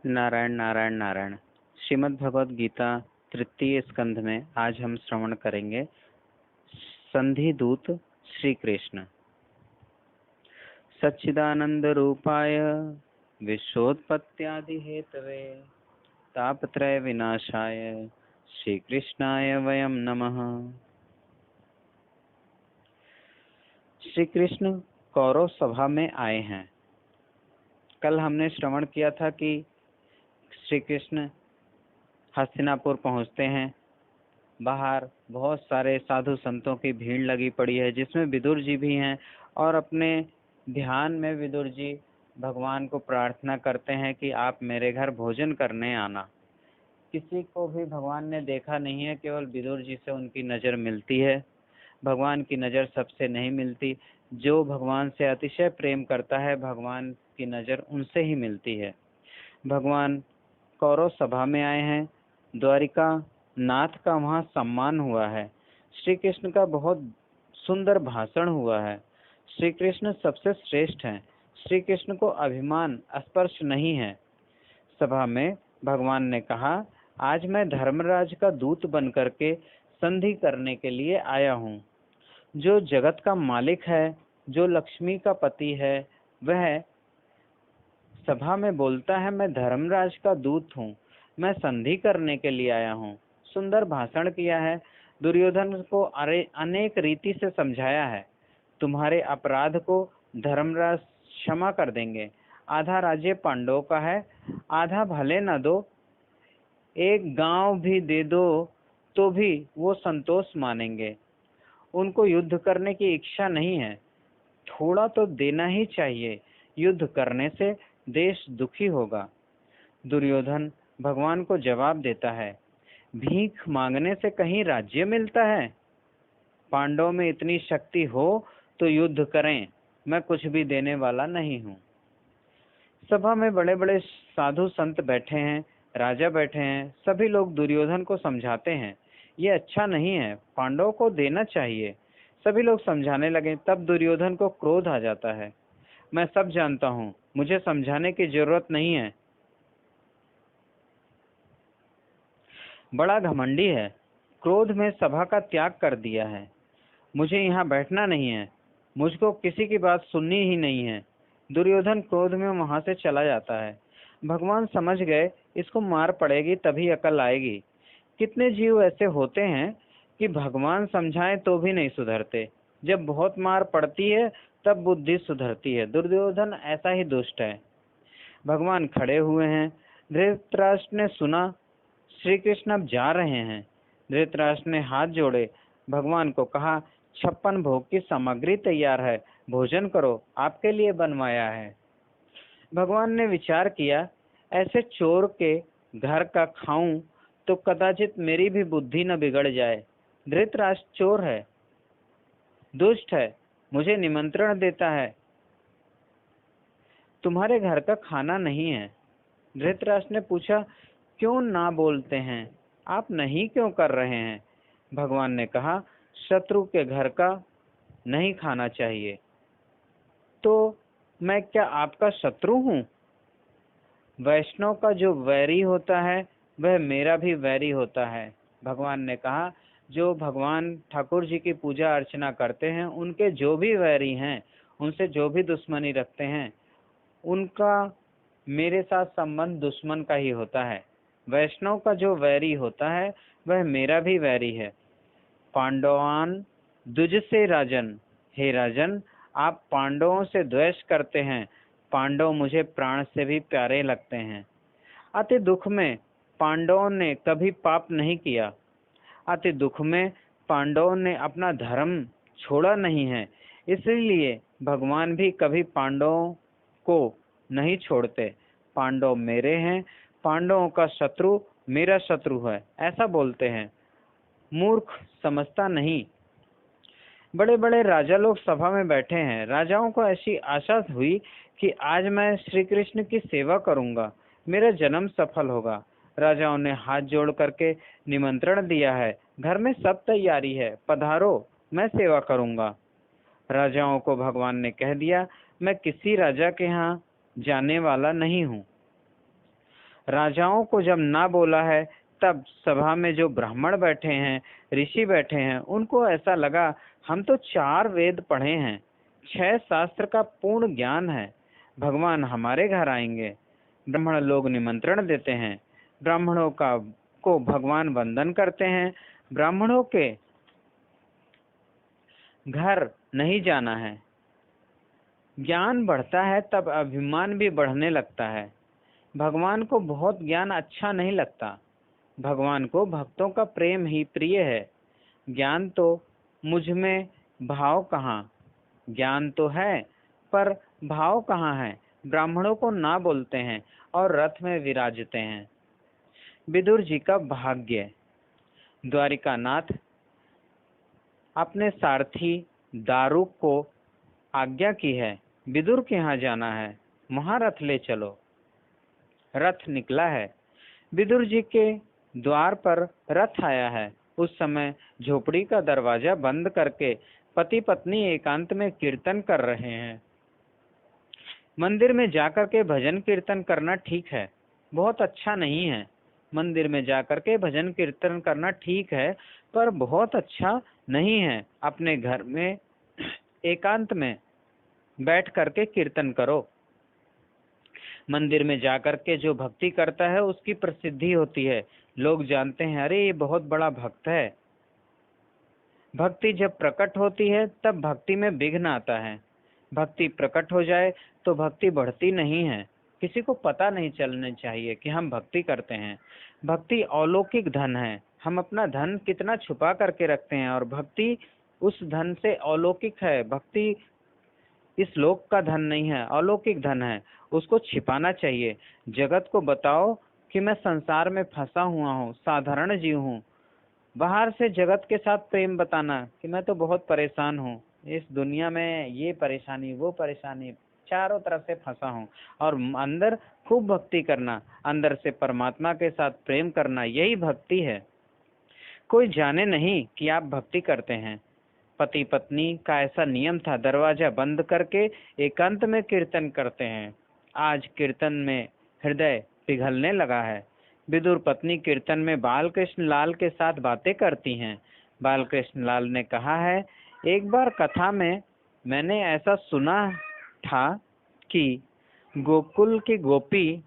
नारायण नारायण नारायण। श्रीमद् भगवद गीता तृतीय स्कंध में आज हम श्रवण करेंगे संधि दूत श्री कृष्ण। सच्चिदानंद रूपाय विश्वोत्पत्त्यादि हेतवे तापत्रय विनाशाय श्री कृष्णाय वयम नमः। श्री कृष्ण कौरव सभा में आए हैं। कल हमने श्रवण किया था कि श्री कृष्ण हस्तिनापुर पहुंचते हैं। बाहर बहुत सारे साधु संतों की भीड़ लगी पड़ी है, जिसमें विदुर जी भी हैं। और अपने ध्यान में विदुर जी भगवान को प्रार्थना करते हैं कि आप मेरे घर भोजन करने आना। किसी को भी भगवान ने देखा नहीं है, केवल विदुर जी से उनकी नज़र मिलती है। भगवान की नज़र सबसे नहीं मिलती। जो भगवान से अतिशय प्रेम करता है, भगवान की नज़र उनसे ही मिलती है। भगवान कौरव सभा में आए हैं। द्वारिका नाथ का वहाँ सम्मान हुआ है। श्री कृष्ण का बहुत सुंदर भाषण हुआ है। श्री कृष्ण सबसे श्रेष्ठ हैं। श्री कृष्ण को अभिमान स्पर्श नहीं है। सभा में भगवान ने कहा, आज मैं धर्मराज का दूत बनकर के संधि करने के लिए आया हूँ। जो जगत का मालिक है, जो लक्ष्मी का पति है, वह सभा में बोलता है मैं धर्मराज का दूत हूँ, मैं संधि करने के लिए आया हूँ। सुंदर भाषण किया है। दुर्योधन को अनेक रीति से समझाया है। तुम्हारे अपराध को धर्मराज क्षमा कर देंगे। आधा राज्य पांडवों का है, आधा भले न दो, एक गांव भी दे दो तो भी वो संतोष मानेंगे। उनको युद्ध करने की इच्छा नहीं है। थोड़ा तो देना ही चाहिए। युद्ध करने से देश दुखी होगा। दुर्योधन भगवान को जवाब देता है, भीख मांगने से कहीं राज्य मिलता है? पांडवों में इतनी शक्ति हो तो युद्ध करें, मैं कुछ भी देने वाला नहीं हूँ। सभा में बड़े बड़े साधु संत बैठे हैं, राजा बैठे हैं। सभी लोग दुर्योधन को समझाते हैं, ये अच्छा नहीं है, पांडवों को देना चाहिए। सभी लोग समझाने लगे। तब दुर्योधन को क्रोध आ जाता है। मैं सब जानता हूँ, मुझे समझाने की जरूरत नहीं है। बड़ा घमंडी है। क्रोध में सभा का त्याग कर दिया है। मुझे यहाँ बैठना नहीं है, मुझको किसी की बात सुननी ही नहीं है। दुर्योधन क्रोध में वहां से चला जाता है। भगवान समझ गए, इसको मार पड़ेगी तभी अकल आएगी। कितने जीव ऐसे होते हैं कि भगवान समझाएं तो भी नहीं सुधरते। जब बहुत मार पड़ती है तब बुद्धि सुधरती है। दुर्योधन ऐसा ही दुष्ट है। भगवान खड़े हुए हैं। धृतराष्ट्र ने सुना श्री कृष्ण अब जा रहे हैं। धृतराष्ट्र ने हाथ जोड़े, भगवान को कहा, 56 भोग की सामग्री तैयार है, भोजन करो, आपके लिए बनवाया है। भगवान ने विचार किया, ऐसे चोर के घर का खाऊं तो कदाचित मेरी भी बुद्धि न बिगड़ जाए। धृतराष्ट्र चोर है, दुष्ट है, मुझे निमंत्रण देता है, तुम्हारे घर का खाना नहीं है। धृतराष्ट्र ने पूछा, क्यों ना बोलते हैं, आप नहीं क्यों कर रहे हैं? भगवान ने कहा, शत्रु के घर का नहीं खाना चाहिए। तो मैं क्या आपका शत्रु हूँ? वैष्णव का जो वैरी होता है वह मेरा भी वैरी होता है। भगवान ने कहा, जो भगवान ठाकुर जी की पूजा अर्चना करते हैं, उनके जो भी वैरी हैं, उनसे जो भी दुश्मनी रखते हैं, उनका मेरे साथ संबंध दुश्मन का ही होता है। वैष्णव का जो वैरी होता है वह मेरा भी वैरी है। पांडवान दुज से राजन, हे राजन, आप पांडवों से द्वेष करते हैं। पांडव मुझे प्राण से भी प्यारे लगते हैं। अति दुख में पांडवों ने कभी पाप नहीं किया। अति दुख में पांडवों ने अपना धर्म छोड़ा नहीं है। इसलिए भगवान भी कभी पांडवों को नहीं छोड़ते। पांडव मेरे हैं, पांडवों का शत्रु मेरा शत्रु है, ऐसा बोलते हैं। मूर्ख समझता नहीं। बड़े बड़े राजा लोग सभा में बैठे हैं। राजाओं को ऐसी आशा हुई कि आज मैं श्री कृष्ण की सेवा करूंगा, मेरा जन्म सफल होगा। राजाओं ने हाथ जोड़ करके निमंत्रण दिया है, घर में सब तैयारी है, पधारो, मैं सेवा करूंगा। राजाओं को भगवान ने कह दिया, मैं किसी राजा के यहाँ जाने वाला नहीं हूँ। राजाओं को जब ना बोला है, तब सभा में जो ब्राह्मण बैठे हैं, ऋषि बैठे हैं, उनको ऐसा लगा हम तो 4 वेद पढ़े हैं, 6 शास्त्र का पूर्ण ज्ञान है, भगवान हमारे घर आएंगे। ब्राह्मण लोग निमंत्रण देते हैं, ब्राह्मणों को भगवान वंदन करते हैं। ब्राह्मणों के घर नहीं जाना है। ज्ञान बढ़ता है तब अभिमान भी बढ़ने लगता है। भगवान को बहुत ज्ञान अच्छा नहीं लगता। भगवान को भक्तों का प्रेम ही प्रिय है। ज्ञान तो मुझ में, भाव कहाँ? ज्ञान तो है पर भाव कहाँ है? ब्राह्मणों को ना बोलते हैं और रथ में विराजते हैं। विदुर जी का भाग्य। द्वारिकानाथ अपने सारथी दारुक को आज्ञा की है, विदुर के यहाँ जाना है, महारथ ले चलो। रथ निकला है। विदुर जी के द्वार पर रथ आया है। उस समय झोपड़ी का दरवाजा बंद करके पति पत्नी एकांत में कीर्तन कर रहे हैं। मंदिर में जाकर के भजन कीर्तन करना ठीक है, बहुत अच्छा नहीं है। मंदिर में जाकर के भजन कीर्तन करना ठीक है, पर बहुत अच्छा नहीं है। अपने घर में एकांत में बैठ करके कीर्तन करो। मंदिर में जाकर के जो भक्ति करता है उसकी प्रसिद्धि होती है, लोग जानते हैं, अरे ये बहुत बड़ा भक्त है। भक्ति जब प्रकट होती है तब भक्ति में विघ्न आता है। भक्ति प्रकट हो जाए तो भक्ति बढ़ती नहीं है। किसी को पता नहीं चलना चाहिए कि हम भक्ति करते हैं। भक्ति अलौकिक धन है। हम अपना धन कितना छुपा करके रखते हैं, और भक्ति उस धन से अलौकिक है। भक्ति इस लोक का धन नहीं है, अलौकिक धन है, उसको छिपाना चाहिए। जगत को बताओ कि मैं संसार में फंसा हुआ हूँ, साधारण जीव हूँ। बाहर से जगत के साथ प्रेम बताना कि मैं तो बहुत परेशान हूँ, इस दुनिया में ये परेशानी वो परेशानी, चारों तरफ से फंसा हूँ। और अंदर खूब भक्ति करना, अंदर से परमात्मा के साथ प्रेम करना, यही भक्ति है। कोई जाने नहीं कि आप भक्ति करते हैं। पति पत्नी का ऐसा नियम था, दरवाजा बंद करके एकांत में कीर्तन करते हैं। आज कीर्तन में हृदय पिघलने लगा है। विदुर पत्नी कीर्तन में बाल कृष्ण लाल के साथ बातें करती हैं। बाल कृष्ण लाल ने कहा है, एक बार कथा में मैंने ऐसा सुना था कि गोकुल की गोपी।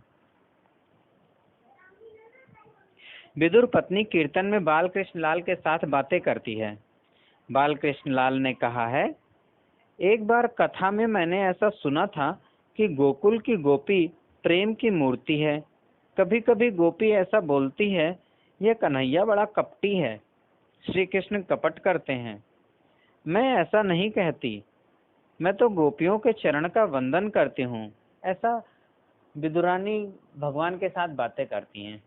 विदुर पत्नी कीर्तन में बाल कृष्ण लाल के साथ बातें करती है। बाल कृष्ण लाल ने कहा है, एक बार कथा में मैंने ऐसा सुना था कि गोकुल की गोपी प्रेम की मूर्ति है। कभी कभी गोपी ऐसा बोलती है, यह कन्हैया बड़ा कपटी है, श्री कृष्ण कपट करते हैं। मैं ऐसा नहीं कहती, मैं तो गोपियों के चरण का वंदन करती हूँ। ऐसा विदुरानी भगवान के साथ बातें करती हैं।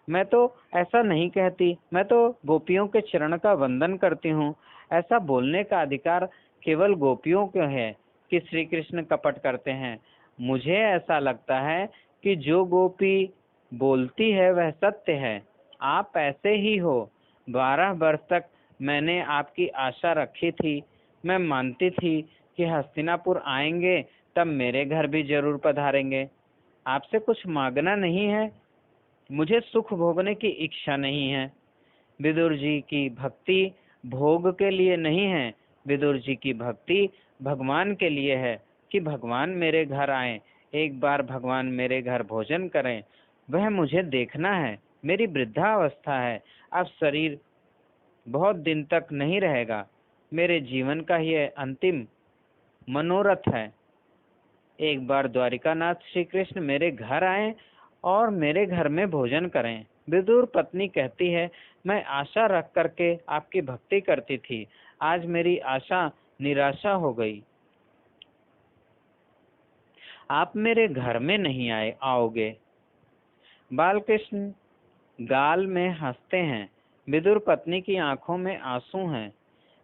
मैं तो ऐसा नहीं कहती, मैं तो गोपियों के चरण का वंदन करती हूँ। ऐसा बोलने का अधिकार केवल गोपियों को है कि श्री कृष्ण कपट करते हैं। मुझे ऐसा लगता है कि जो गोपी बोलती है वह सत्य है। आप ऐसे ही हो। 12 वर्ष तक मैंने आपकी आशा रखी थी। मैं मानती थी कि हस्तिनापुर आएंगे तब मेरे घर भी जरूर पधारेंगे। आपसे कुछ मांगना नहीं है, मुझे सुख भोगने की इच्छा नहीं है। विदुर जी की भक्ति भोग के लिए नहीं है, विदुर जी की भक्ति भगवान के लिए है कि भगवान मेरे घर आए, एक बार भगवान मेरे घर भोजन करें। वह मुझे देखना है। मेरी वृद्धावस्था है, अब शरीर बहुत दिन तक नहीं रहेगा। मेरे जीवन का यह अंतिम मनोरथ है। एक बार द्वारिकानाथ श्री कृष्ण मेरे घर आए और मेरे घर में भोजन करें। विदुर पत्नी कहती है, मैं आशा रख करके आपकी भक्ति करती थी, आज मेरी आशा निराशा हो गई। आप मेरे घर में नहीं आओगे। बालकृष्ण गाल में हंसते हैं। विदुर पत्नी की आंखों में आंसू हैं।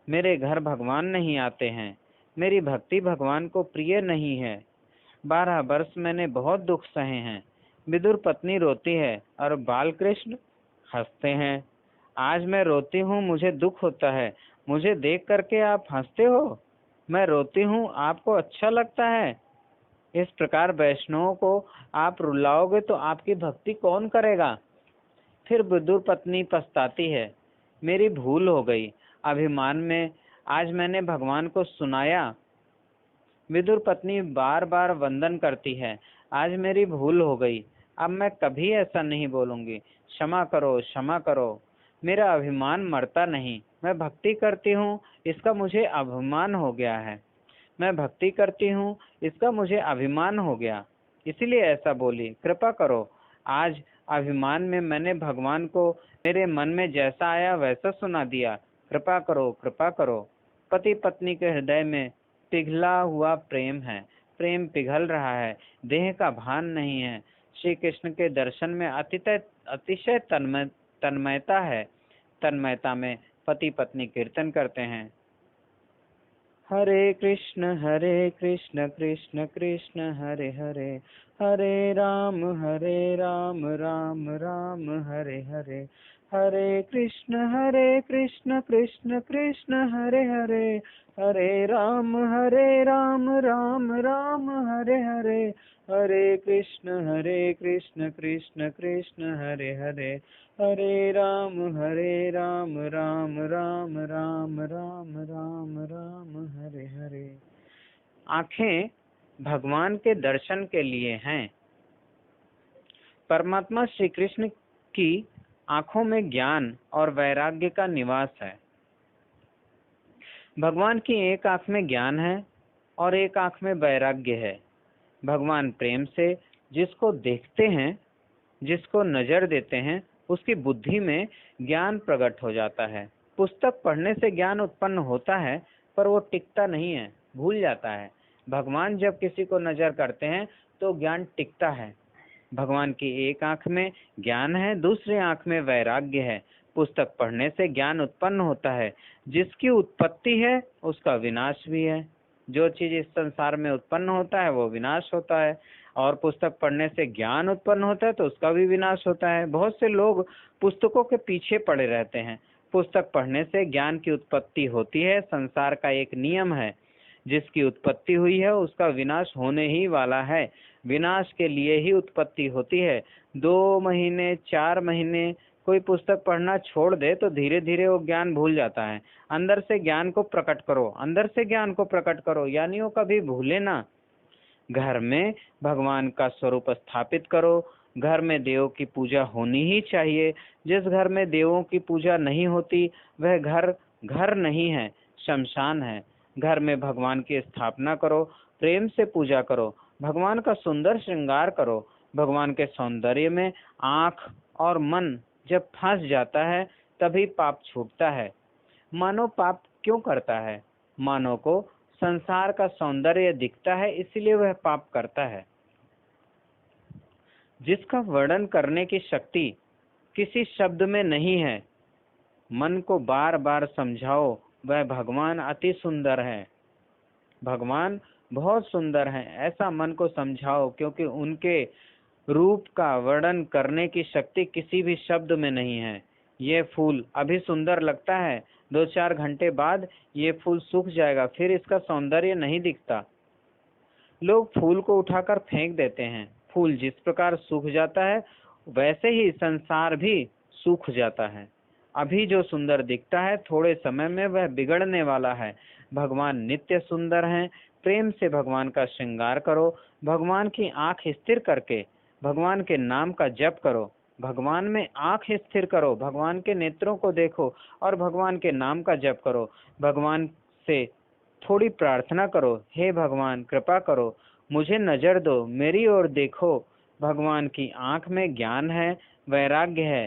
मेरे घर भगवान नहीं आते हैं, मेरी भक्ति भगवान को प्रिय नहीं है। 12 वर्ष मैंने बहुत दुख सहे हैं। विदुर पत्नी रोती है और बालकृष्ण हंसते हैं। आज मैं रोती हूँ, मुझे दुख होता है, मुझे देख करके आप हंसते हो। मैं रोती हूँ, आपको अच्छा लगता है। इस प्रकार वैष्णवों को आप रुलाओगे तो आपकी भक्ति कौन करेगा? फिर विदुर पत्नी पछताती है, मेरी भूल हो गई, अभिमान में आज मैंने भगवान को सुनाया। विदुर पत्नी बार बार वंदन करती है, आज मेरी भूल हो गई, अब मैं कभी ऐसा नहीं बोलूंगी, क्षमा करो, क्षमा करो। मेरा अभिमान मरता नहीं, मैं भक्ति करती हूँ, इसका मुझे अभिमान हो गया है। मैं भक्ति करती हूँ, इसका मुझे अभिमान हो गया, इसीलिए ऐसा बोली। कृपा करो, आज अभिमान में मैंने भगवान को मेरे मन में जैसा आया वैसा सुना दिया। कृपा करो, कृपा करो। पति पत्नी के हृदय में पिघला हुआ प्रेम है, प्रेम पिघल रहा है, देह का भान नहीं है। श्री कृष्ण के दर्शन में अतिशय तन्मयता है। तन्मयता में पति पत्नी कीर्तन करते हैं, हरे कृष्ण कृष्ण कृष्ण हरे हरे, हरे राम राम राम हरे हरे, हरे कृष्ण कृष्ण कृष्ण हरे हरे, हरे राम राम राम हरे हरे, हरे कृष्ण कृष्ण कृष्ण हरे हरे, हरे राम राम राम हरे हरे। आंखें भगवान के दर्शन के लिए हैं। परमात्मा श्री कृष्ण की आंखों में ज्ञान और वैराग्य का निवास है। भगवान की एक आंख में ज्ञान है और एक आंख में वैराग्य है। भगवान प्रेम से जिसको देखते हैं, जिसको नजर देते हैं, उसकी बुद्धि में ज्ञान प्रकट हो जाता है। पुस्तक पढ़ने से ज्ञान उत्पन्न होता है, पर वो टिकता नहीं है, भूल जाता है। भगवान जब किसी को नजर करते हैं तो ज्ञान टिकता है। भगवान की एक आंख में ज्ञान है, दूसरी आंख में वैराग्य है। पुस्तक पढ़ने से ज्ञान उत्पन्न होता है, जिसकी उत्पत्ति है उसका विनाश भी है। जो चीज इस संसार में उत्पन्न होता है वो विनाश होता है, और पुस्तक पढ़ने से ज्ञान उत्पन्न होता है तो उसका भी विनाश होता है। बहुत से लोग पुस्तकों के पीछे पड़े रहते हैं। पुस्तक पढ़ने से ज्ञान की उत्पत्ति होती है। संसार का एक नियम है, जिसकी उत्पत्ति हुई है उसका विनाश होने ही वाला है। विनाश के लिए ही उत्पत्ति होती है। 2 महीने 4 महीने कोई पुस्तक पढ़ना छोड़ दे तो धीरे धीरे वो ज्ञान भूल जाता है। अंदर से ज्ञान को प्रकट करो, अंदर से ज्ञान को प्रकट करो, यानी वो कभी भूले ना। घर में भगवान का स्वरूप स्थापित करो। घर में देवों की पूजा होनी ही चाहिए। जिस घर में देवों की पूजा नहीं होती वह घर घर नहीं है, शमशान है। घर में भगवान की स्थापना करो, प्रेम से पूजा करो, भगवान का सुंदर श्रृंगार करो। भगवान के सौंदर्य में आंख और मन जब फंस जाता है तभी पाप छूटता है। मानव पाप क्यों करता है? मानव को संसार का सौंदर्य दिखता है, इसलिए वह पाप करता है। जिसका वर्णन करने की शक्ति किसी शब्द में नहीं है, मन को बार बार समझाओ, वह भगवान अति सुंदर है। भगवान बहुत सुंदर हैं, ऐसा मन को समझाओ, क्योंकि उनके रूप का वर्णन करने की शक्ति किसी भी शब्द में नहीं है। ये फूल अभी सुंदर लगता है, 2-4 घंटे बाद ये फूल सूख जाएगा, फिर इसका सौंदर्य नहीं दिखता। लोग फूल को उठाकर फेंक देते हैं। फूल जिस प्रकार सूख जाता है वैसे ही संसार भी सूख जाता है। अभी जो सुंदर दिखता है थोड़े समय में वह बिगड़ने वाला है। भगवान नित्य सुंदर हैं। प्रेम से भगवान का श्रृंगार करो। भगवान की आंख स्थिर करके भगवान के नाम का जप करो। भगवान में आंख स्थिर करो, भगवान के नेत्रों को देखो और भगवान के नाम का जप करो। भगवान से थोड़ी प्रार्थना करो, हे भगवान कृपा करो, मुझे नजर दो, मेरी ओर देखो। भगवान की आंख में ज्ञान है, वैराग्य है।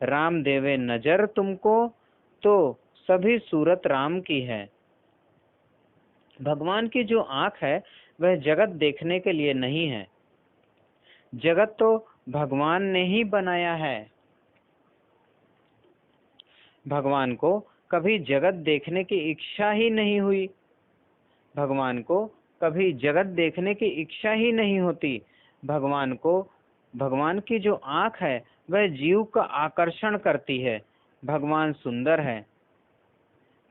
राम देवे नजर तुमको तो सभी सूरत राम की है। भगवान की जो आंख है वह जगत देखने के लिए नहीं है। जगत तो भगवान ने ही बनाया है। भगवान को कभी जगत देखने की इच्छा ही नहीं हुई। भगवान को कभी जगत देखने की इच्छा ही नहीं होती। भगवान को, भगवान की जो आंख है वह जीव का आकर्षण करती है। भगवान सुंदर है।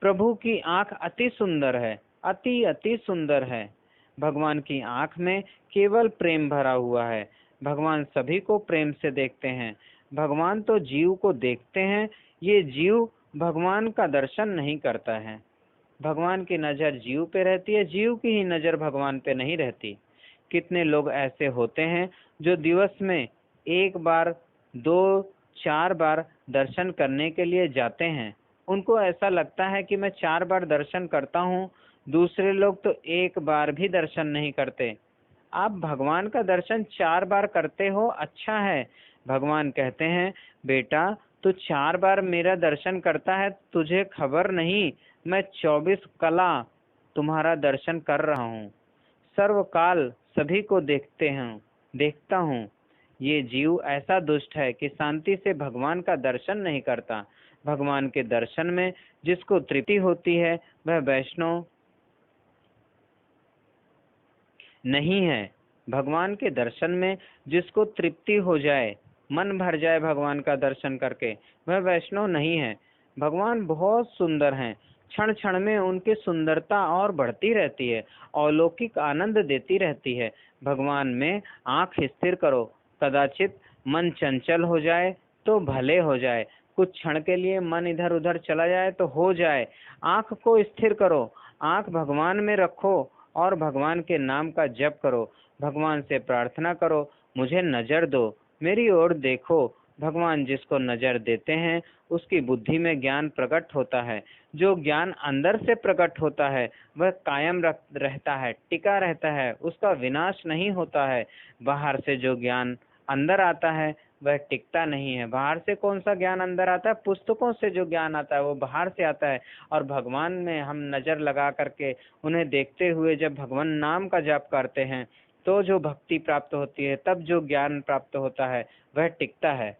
प्रभु की आंख अति सुंदर है, अति अति सुंदर है। भगवान की आंख में केवल प्रेम भरा हुआ है। भगवान सभी को प्रेम से देखते हैं। भगवान तो जीव को देखते हैं, ये जीव भगवान का दर्शन नहीं करता है। भगवान की नज़र जीव पे रहती है, जीव की ही नज़र भगवान पे नहीं रहती। कितने लोग ऐसे होते हैं जो दिवस में 1 बार, 2, 4 बार दर्शन करने के लिए जाते हैं। उनको ऐसा लगता है कि मैं 4 बार दर्शन करता हूँ, दूसरे लोग तो 1 बार भी दर्शन नहीं करते। आप भगवान का दर्शन 4 बार करते हो, अच्छा है। भगवान कहते हैं, बेटा तू 4 बार मेरा दर्शन करता है, तुझे खबर नहीं, मैं 24 कला तुम्हारा दर्शन कर रहा हूँ, सर्वकाल सभी को देखता हूँ। ये जीव ऐसा दुष्ट है कि शांति से भगवान का दर्शन नहीं करता। भगवान के दर्शन में जिसको तृप्ति होती है वह वैष्णव नहीं है। भगवान के दर्शन में जिसको तृप्ति हो जाए, मन भर जाए भगवान का दर्शन करके, वह वैष्णव नहीं है। भगवान बहुत सुंदर हैं, क्षण क्षण में उनकी सुंदरता और बढ़ती रहती है, अलौकिक आनंद देती रहती है। भगवान में आंख स्थिर करो, कदाचित मन चंचल हो जाए तो भले हो जाए, कुछ क्षण के लिए मन इधर उधर चला जाए तो हो जाए। आंख को स्थिर करो, आंख भगवान में रखो और भगवान के नाम का जप करो। भगवान से प्रार्थना करो, मुझे नजर दो, मेरी ओर देखो। भगवान जिसको नजर देते हैं उसकी बुद्धि में ज्ञान प्रकट होता है। जो ज्ञान अंदर से प्रकट होता है वह कायम रहता है, टिका रहता है, उसका विनाश नहीं होता है। बाहर से जो ज्ञान अंदर आता है वह टिकता नहीं है। बाहर से कौन सा ज्ञान अंदर आता है? पुस्तकों से जो ज्ञान आता है वो बाहर से आता है। और भगवान में हम नजर लगा करके उन्हें देखते हुए जब भगवान नाम का जाप करते हैं तो जो भक्ति प्राप्त होती है, तब जो ज्ञान प्राप्त होता है वह टिकता है।